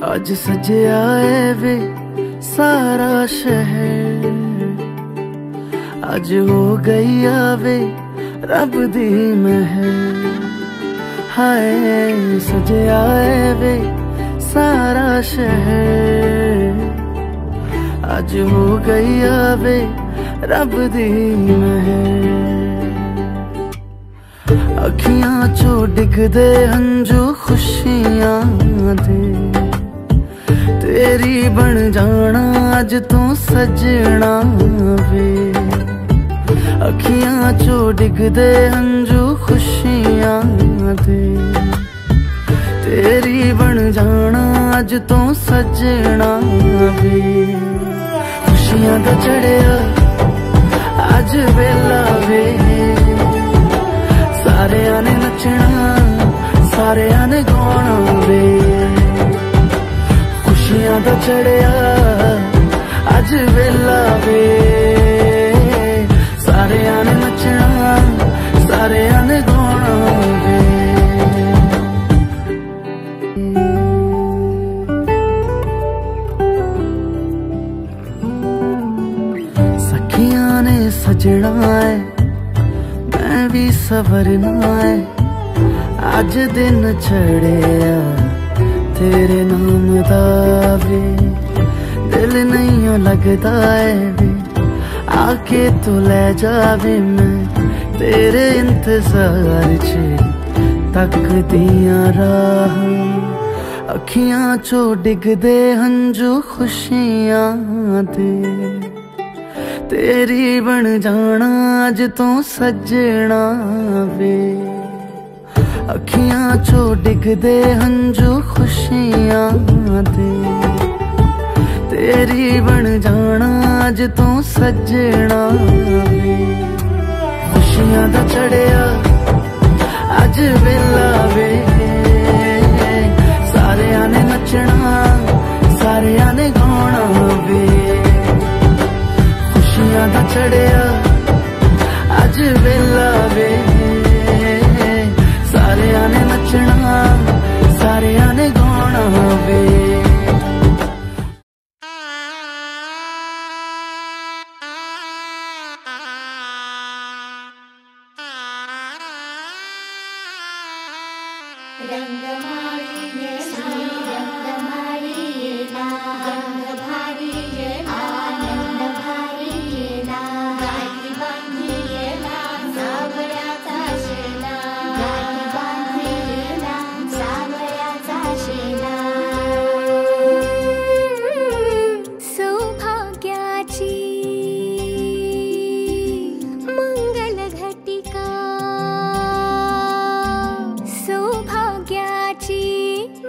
आज सजया है वे सारा शहर, आज हो गई आवे रब दी महर। हाय सजया है वे सारा शहर, आज हो गई आवे रब दी महर। अखियां चो डिगदे हंजू खुशियां दे, तेरी बन जाना अज तू सजना वे। अखियां चो डिगदे हंजू खुशियां दे, तेरी बन जाना अज तू सजना वे। खुशियां दा चढ़िया अज वेला वे, सारेयां ने नचना सारेयां ने गाना वे। खुशियां दा चढ़िया अज वेला वे, सारेयां ने नचना सारेयां ने गाना वे। सखियां ने सजना है मैं भी सवरना है, अज दिन चढ़िया तेरे नाम दा वे। दिल नहीं लगता है वे, आके तू ले जावे मैं तेरे इंतजार च तकदियां राह। अखियां चो डिगदे हंजू खुशियां दे, तेरी बन जाना अज तू सजना वे। अखियां चो डिगदे हंजू खुशियां दे, तेरी बन जाना अज तू सजना वे। खुशियां दा चढ़िया अज वेला वे, सारेयां ने नचना सारेयां ने गाना वे। खुशियां दा चढ़िया अज वेला वे, सारेयां ने नचना सारेयां ने गाना वे।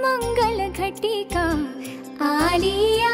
मंगल घटिका आलिया